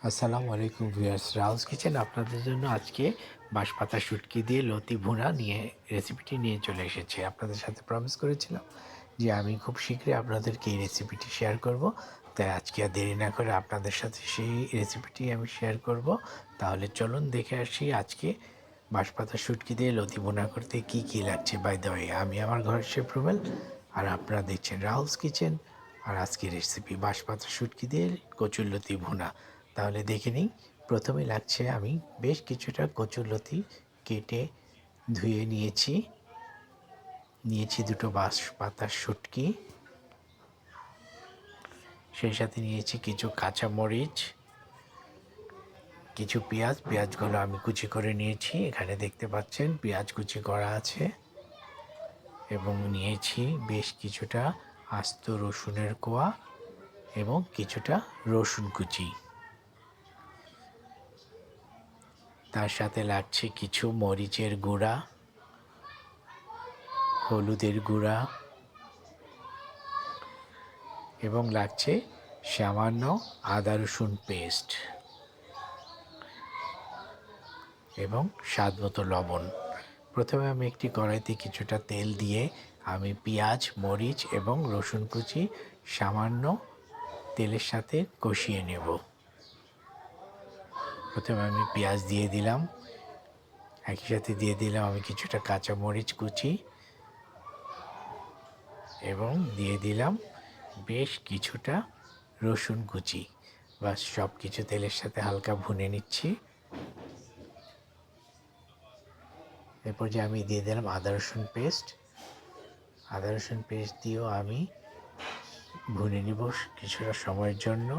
আসসালামু আলাইকুম viewers, রাউস kitchen আপনাদের জন্য আজকে বাঁশপাতা শুটকি দিয়ে লতি ভুনা নিয়ে রেসিপিটি নিয়ে চলে এসেছে। আপনাদের সাথে প্রমিস করেছিলাম যে আমি খুব শীঘ্রই আপনাদেরকে এই রেসিপিটি শেয়ার করব। তাই আজকে আর দেরি না করে আপনাদের সাথে সেই রেসিপিটি আমি শেয়ার করব। তাহলে চলুন দেখে আসি আজকে বাঁশপাতা শুটকি দিয়ে লতি ভুনা করতে কি কি লাগছে। বাই দ্য ওয়ে, আমি আমার ঘরের শেফ রুমেল, আর আপনারা দেখছেন রাহুলস কিচেন। আর আজকের রেসিপি বাঁশপাতা শুটকি দিয়ে কচুরলতি ভুনা। তাহলে দেখে নিই। প্রথমে লাগছে, আমি বেশ কিছুটা কচুরলতি কেটে ধুয়ে নিয়েছি দুটো বাঁশপাতার শুটকি, সেই সাথে নিয়েছি কিছু কাঁচামরিচ, কিছু পেঁয়াজগুলো আমি কুচি করে নিয়েছি, এখানে দেখতে পাচ্ছেন পেঁয়াজ কুচি করা আছে, এবং নিয়েছি বেশ কিছুটা আস্ত রসুনের কোয়া এবং কিছুটা রসুন কুচি। তার সাথে লাগছে কিছু মরিচের গুঁড়া, হলুদের গুঁড়া, এবং লাগছে সামান্য আদা রসুন পেস্ট এবং স্বাদমতো লবণ। প্রথমে আমি একটি কড়াইতে কিছুটা তেল দিয়ে আমি পেঁয়াজ, মরিচ এবং রসুন কুচি সামান্য তেলের সাথে কষিয়ে নেব। প্রথমে আমি পেঁয়াজ দিয়ে দিলাম, একই সাথে দিয়ে দিলাম আমি কিছুটা কাঁচা মরিচ কুচি, এবং দিয়ে দিলাম বেশ কিছুটা রসুন কুচি। বাস সব কিছু তেলের সাথে হালকা ভুনে নিচ্ছি। এরপর যে আমি দিয়ে দিলাম আদা রসুন পেস্ট। আদা রসুন পেস্ট দিয়েও আমি ভুনে নিব কিছুটা সময়ের জন্য।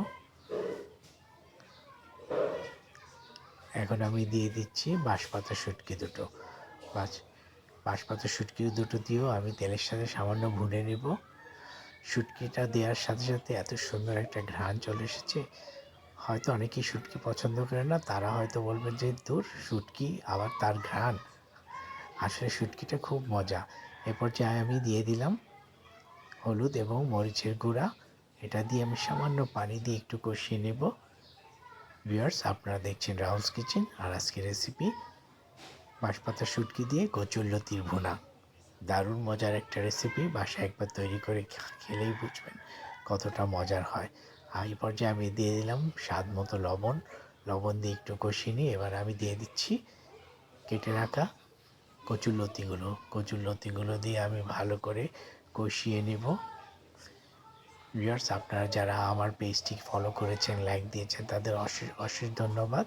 এখন আমি দিয়ে দিচ্ছি বাঁশপাতা শুটকি দুটো। বাঁশপাতা শুটকি দুটো দিয়েও আমি তেলের সাথে সামান্য ভুনে নিব। শুটকিটা দেওয়ার সাথে সাথে এত সুন্দর একটা ঘ্রাণ চলে এসেছে, হয়তো অনেকেই শুটকি পছন্দ করে না, তারা হয়তো বলবেন যে দূর শুটকি আবার তার ঘ্রাণ। আসলে শুটকিটা খুব মজা। এরপর যে আমি দিয়ে দিলাম হলুদ এবং মরিচের গুঁড়া, এটা দিয়ে আমি সামান্য পানি দিয়ে একটু কষিয়ে নেব। ভিউয়ার্স, আপনারা দেখছেন রাহুলস কিচেন, আর আজকের রেসিপি বাঁশপাতা শুটকি দিয়ে কচুরলতির ভুনা। দারুণ মজার একটা রেসিপি, বাসায় একবার তৈরি করে খেলেই বুঝবেন কতটা মজার হয়। আর এই পর্যায়ে আমি দিয়ে দিলাম স্বাদ মতো লবণ। লবণ দিয়ে একটু কষিয়ে নিয়ে এবার আমি দিয়ে দিচ্ছি কেটে রাখা কচুরলতিগুলো দিয়ে আমি ভালো করে কষিয়ে নেব। ভিউয়ার্স, আপনারা যারা আমার পেজটি ফলো করেছেন, লাইক দিয়েছেন, তাদের অশেষ অশেষ ধন্যবাদ।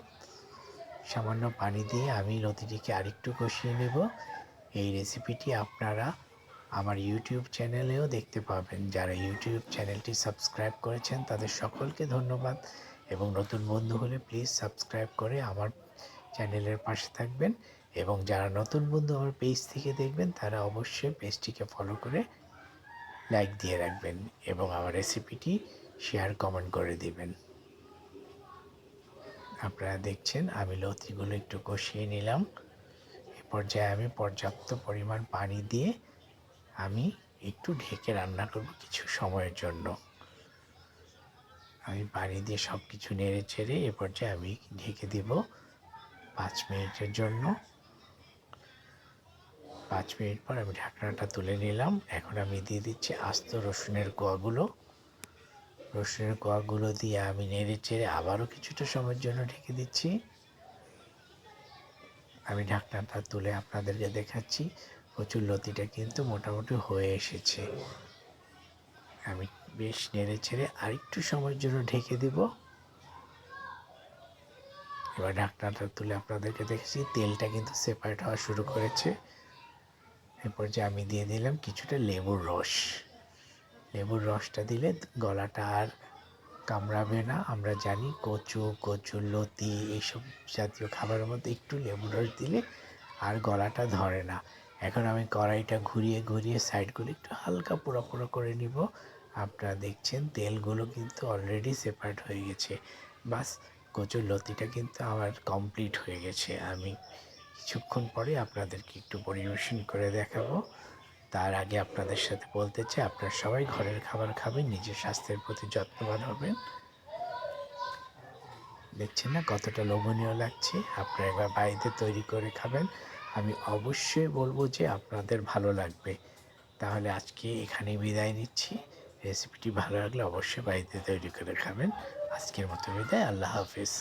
সামান্য পানি দিয়ে আমি লতিটিকে আরেকটু কষিয়ে নেব। এই রেসিপিটি আপনারা আমার ইউটিউব চ্যানেলেও দেখতে পাবেন। যারা ইউটিউব চ্যানেলটি সাবস্ক্রাইব করেছেন তাদের সকলকে ধন্যবাদ, এবং নতুন বন্ধু হলে প্লিজ সাবস্ক্রাইব করে আমার চ্যানেলের পাশে থাকবেন। এবং যারা নতুন বন্ধু আমার পেজ থেকে দেখবেন তারা অবশ্যই পেজটিকে ফলো করে লাইক দিয়ে রাখবেন, এবং আমার রেসিপিটি শেয়ার কমেন্ট করে দিবেন। আপনারা দেখছেন আমি লতিগুলো একটু কষিয়ে নিলাম। এ পর্যায়ে আমি পর্যাপ্ত পরিমাণ পানি দিয়ে আমি একটু ঢেকে রান্না করব কিছু সময়ের জন্য। আমি পানি দিয়ে সব কিছু নেড়ে চেড়ে এ পর্যায়ে আমি ঢেকে দেব 5 মিনিটের জন্য। 5 মিনিট পর আমি ঢাকনাটা তুলে নিলাম। এখন আমি দিয়ে দিচ্ছি আস্ত রসুনের কোয়াগুলো দিয়ে আমি নেড়ে চেড়ে আবারও কিছুটা সময়ের জন্য ঢেকে দিচ্ছি। আমি ঢাকনাটা তুলে আপনাদেরকে দেখাচ্ছি কচুরলতিটা কিন্তু মোটামুটি হয়ে এসেছে। আমি বেশ নেড়ে ছেড়ে আরেকটু সময়ের জন্য ঢেকে দেব। এবার ঢাকনাটা তুলে আপনাদেরকে দেখেছি তেলটা কিন্তু সেপারেট হওয়া শুরু করেছে। এরপর যে আমি দিয়ে দিলাম কিছুটা লেবুর রসটা দিলে গলাটা আর কামড়াবে না। আমরা জানি কচুরলতি এইসব জাতীয় খাবারের মধ্যে একটু লেবুর রস দিলে আর গলাটা ধরে না। এখন আমি কড়াইটা ঘুরিয়ে সাইডগুলো একটু হালকা পোড়া পোড়া করে নিব। আপনারা দেখছেন তেলগুলো কিন্তু অলরেডি সেপারেট হয়ে গেছে। বাস, কচুরলতিটা কিন্তু আমার কমপ্লিট হয়ে গেছে। আমি কিছুক্ষণ পরে আপনাদেরকে একটু পরিবেশন করে দেখাবো। তার আগে আপনাদের সাথে বলতে চাই, আপনারা সবাই ঘরের খাবার খাবেন, নিজের স্বাস্থ্যের প্রতি যত্নবান হবেন। দেখছেন না কতটা লোভনীয় লাগছে। আপনারা একবার বাড়িতে তৈরি করে খাবেন। আমি অবশ্যই বলবো যে আপনাদের ভালো লাগবে। তাহলে আজকে এখানেই বিদায় নিচ্ছি। রেসিপিটি ভালো লাগলে অবশ্যই বাড়িতে তৈরি করে খাবেন। আজকের মতো বিদায়। আল্লাহ হাফেজ।